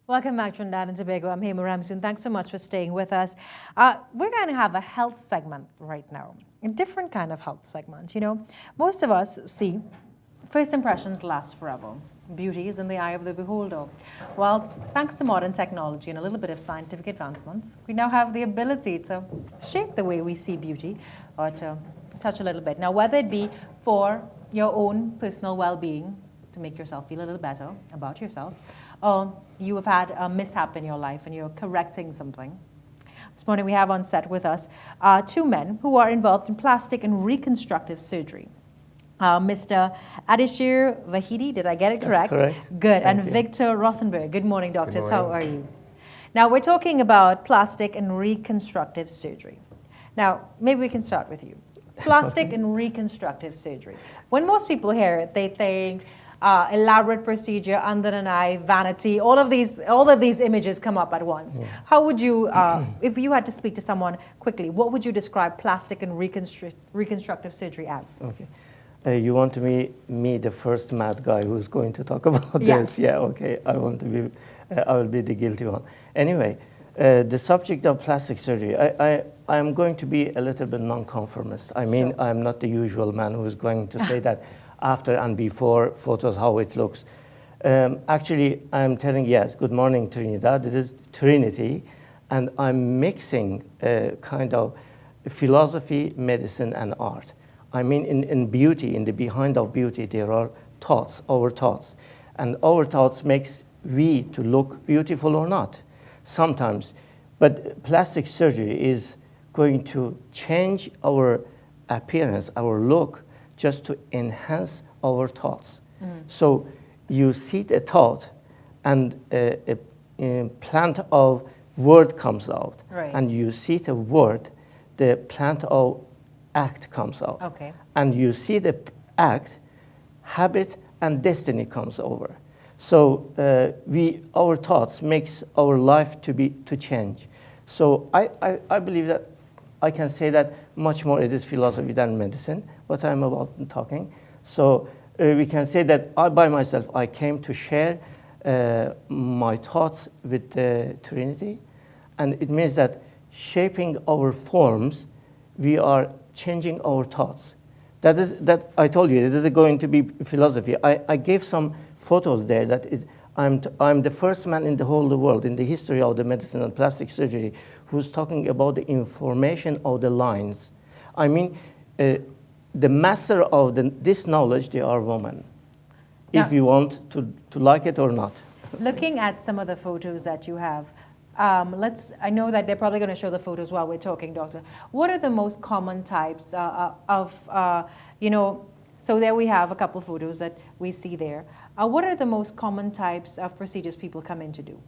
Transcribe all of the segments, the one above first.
Welcome back, Trinidad and Tobago. I'm Hema Ramsoon. Thanks so much for staying with us. We're going to have a health segment right now, a different kind of health segment. You know, most of us see first impressions last forever. Beauty is in the eye of the beholder. Well, thanks to modern technology and a little bit of scientific advancements, we now have the ability to shape the way we see beauty or to touch a little bit. Now, whether it be for your own personal well-being, to make yourself feel a little better about yourself, or you have had a mishap in your life and you're correcting something. This morning we have on set with us two men who are involved in plastic and reconstructive surgery. Mr. Ardeshir Vahidi, did I get it correct? That's correct. Good. Thank and you. Victor Rosenberg. Good morning, doctors. Good morning. How are you? Now we're talking about plastic and reconstructive surgery. Now, maybe we can start with you. Plastic and reconstructive surgery. When most people hear it, they think elaborate procedure, under an eye, vanity, all of these images come up at once. Yeah. How would you, if you had to speak to someone quickly, what would you describe plastic and reconstructive surgery as? Okay. You want to me the first mad guy who's going to talk about Yeah. this? Yeah, okay. I will be the guilty one. Anyway, the subject of plastic surgery, I'm going to be a little bit non-conformist. I mean, Sure. I'm not the usual man who's going to say that after and before photos, how it looks. Actually, I'm telling, yes, good morning, Trinidad. This is Trinity, and I'm mixing kind of philosophy, medicine, and art. I mean, in beauty, in the behind of beauty, there are thoughts, our thoughts. And our thoughts makes we to look beautiful or not, sometimes. But plastic surgery is going to change our appearance, our look, just to enhance our thoughts. So you see the thought, and a plant of word comes out. Right. And you see the word, the plant of act comes out. Okay. And you see the act, habit, and destiny comes over. So our thoughts makes our life to change. So I believe that I can say that much more it is philosophy than medicine, what I'm about talking. So we can say that by myself, I came to share my thoughts with the Trinity. And it means that shaping our forms, we are changing our thoughts. That I told you, this is going to be philosophy. I gave some photos there that I'm the first man in the whole world in the history of the medicine and plastic surgery who's talking about the information of the lines. I mean, the master of this knowledge, they are women. Yeah. If you want to like it or not. Looking at some of the photos that you have, I know that they're probably going to show the photos while we're talking, doctor. What are the most common types so there we have a couple of photos that we see there. What are the most common types of procedures people come in to do?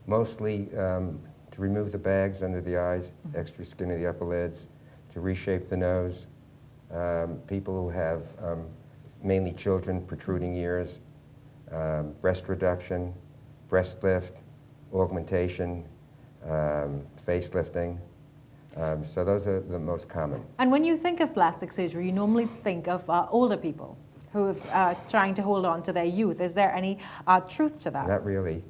Mostly to remove the bags under the eyes, extra skin of the upper lids, to reshape the nose. People who have mainly children, protruding ears, breast reduction, breast lift, augmentation, facelifting. So those are the most common. And when you think of plastic surgery, you normally think of older people who are trying to hold on to their youth. Is there any truth to that? Not really.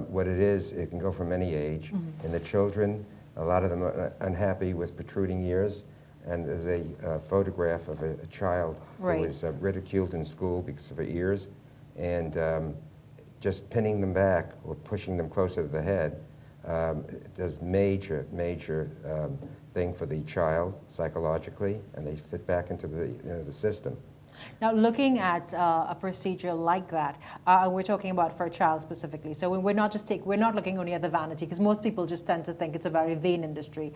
What it is, it can go from any age. And the children, a lot of them are unhappy with protruding ears. And there's a photograph of a child Right. who was ridiculed in school because of her ears. And just pinning them back or pushing them closer to the head does major thing for the child psychologically, and they fit back into the system. Now, looking at a procedure like that, we're talking about for a child specifically. So we're not looking only at the vanity, because most people just tend to think it's a very vain industry.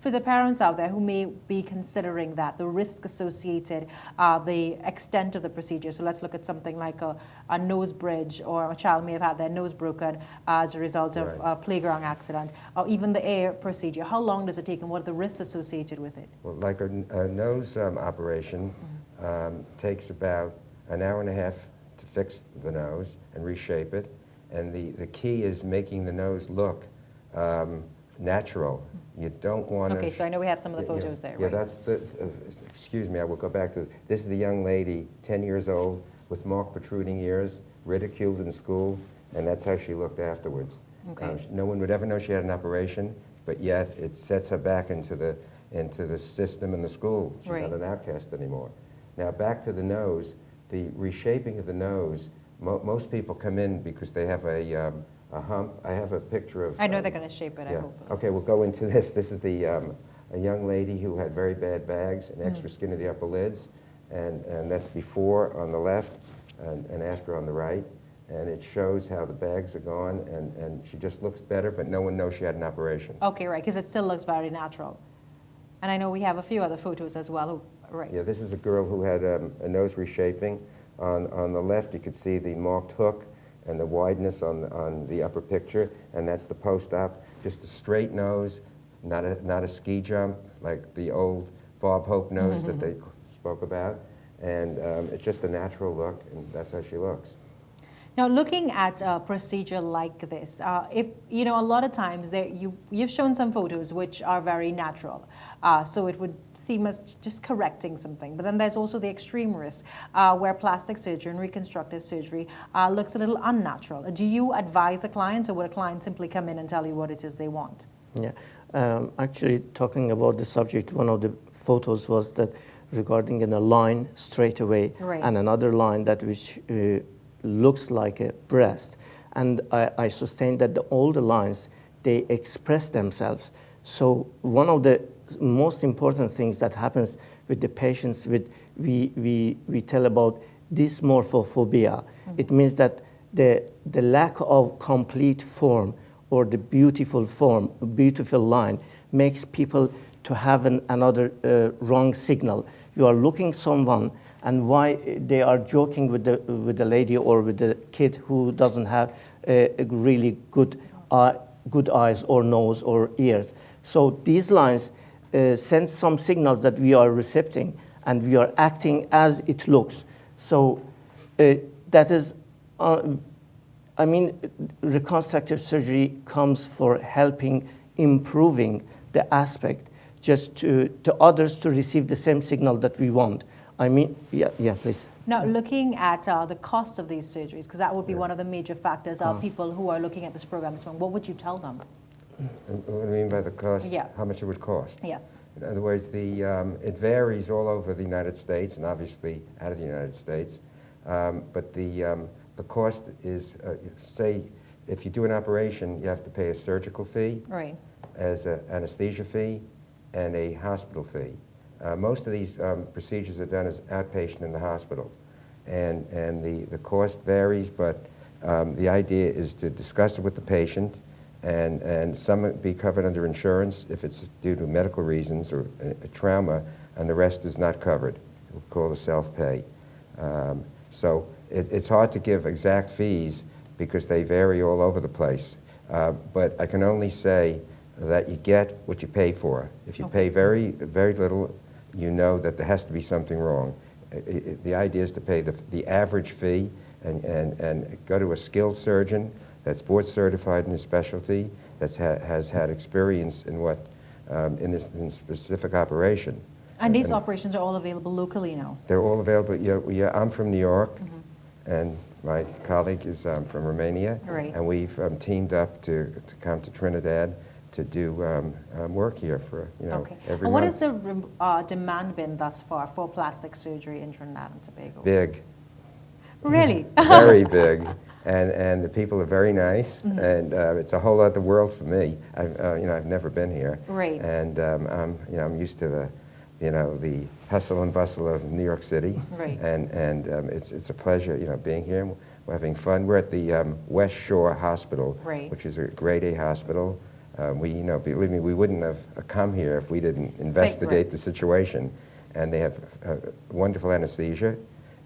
For the parents out there who may be considering that, the risk associated, the extent of the procedure. So let's look at something like a nose bridge, or a child may have had their nose broken as a result of a playground accident, or even the ear procedure. How long does it take, and what are the risks associated with it? Well, like a nose operation takes about an hour and a half to fix the nose and reshape it. And the key is making the nose look natural. You don't want to... Okay, so I know we have some of the photos there, Yeah, right? that's the... excuse me, I will go back to... This is the young lady, 10 years old, with marked protruding ears, ridiculed in school and that's how she looked afterwards. Okay. No one would ever know she had an operation, but yet it sets her back into the system and the school. She's Right. not an outcast anymore. Now back to the nose, the reshaping of the nose. Most people come in because they have a hump. I have a picture of. I know they're going to shape it, I Yeah. hope. Okay, we'll go into this. This is a young lady who had very bad bags and extra skin of the upper lids, and that's before on the left and after on the right. And it shows how the bags are gone, and she just looks better, but no one knows she had an operation. Okay, right, because it still looks very natural. And I know we have a few other photos as well. Right. Yeah, this is a girl who had a nose reshaping. On the left, you could see the marked hook and the wideness on the upper picture, and that's the post-op. Just a straight nose, not a ski jump like the old Bob Hope nose that they spoke about. And it's just a natural look, and that's how she looks. Now, looking at a procedure like this, if you know, a lot of times you've shown some photos which are very natural, so it would seem as just correcting something. But then there's also the extreme risk where plastic surgery and reconstructive surgery looks a little unnatural. Do you advise a client, or would a client simply come in and tell you what it is they want? Yeah, actually, talking about the subject, one of the photos was that regarding in a line straight away, Right. and another line that which looks like a breast. And I sustain that all the lines, they express themselves. So one of the most important things that happens with the patients, we tell about dysmorphophobia. It means that the lack of complete form or the beautiful form, beautiful line, makes people to have another wrong signal. You are looking someone, and why they are joking with the lady or with the kid who doesn't have a really good eyes or nose or ears. So these lines send some signals that we are recepting, and we are acting as it looks. So that is, I mean, reconstructive surgery comes for helping, improving the aspect, just to others to receive the same signal that we want. I mean, yeah, please. Now, looking at the cost of these surgeries, because that would be one of the major factors of people who are looking at this program this morning, what would you tell them? What do you mean by the cost? Yeah. How much it would cost? Yes. In other words, it varies all over the United States and obviously out of the United States. But the cost is, say, if you do an operation, you have to pay a surgical fee, Right. as an anesthesia fee, and a hospital fee. Most of these procedures are done as outpatient in the hospital, and the cost varies, but the idea is to discuss it with the patient, and some be covered under insurance if it's due to medical reasons or a trauma, and the rest is not covered. We'll call it self-pay. So it's hard to give exact fees because they vary all over the place, but I can only say that you get what you pay for. If you pay very, very little, you know that there has to be something wrong. The idea is to pay the average fee and go to a skilled surgeon that's board certified in his specialty, that has had experience in in this specific operation. And these operations are all available locally now? They're all available. Yeah, I'm from New York, and my colleague is from Romania, Right. and we've teamed up to come to Trinidad to do work here for Okay. every And what month. has the demand been thus far for plastic surgery in Trinidad and Tobago? Big, Really? very big, and the people are very nice, and it's a whole other world for me. I've never been here, Right. and I'm used to the hustle and bustle of New York City, Right. and it's a pleasure being here. We're having fun. We're at the West Shore Hospital, Right. which is a grade A hospital. Believe me, we wouldn't have come here if we didn't investigate the situation. And they have wonderful anesthesia,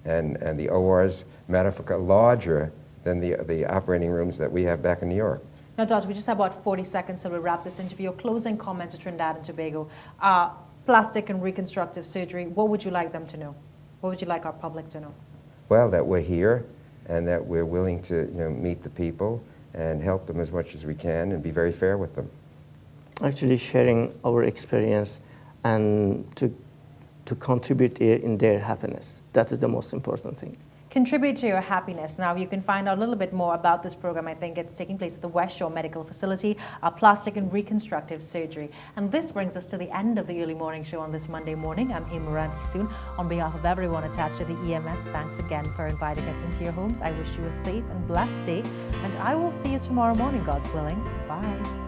and the ORs, matter of fact, are larger than the operating rooms that we have back in New York. Now, Dodge, we just have about 40 seconds till we wrap this interview. Closing comments to Trinidad and Tobago. Plastic and reconstructive surgery, what would you like them to know? What would you like our public to know? Well, that we're here and that we're willing to meet the people and help them as much as we can and be very fair with them. Actually sharing our experience and to contribute in their happiness. That is the most important thing. contribute to your happiness. Now, you can find out a little bit more about this program. I think it's taking place at the West Shore Medical Facility, Plastic and Reconstructive Surgery. And this brings us to the end of the early morning show on this Monday morning. I'm Hema Soon. On behalf of everyone attached to the EMS, thanks again for inviting us into your homes. I wish you a safe and blessed day, and I will see you tomorrow morning, God's willing. Bye.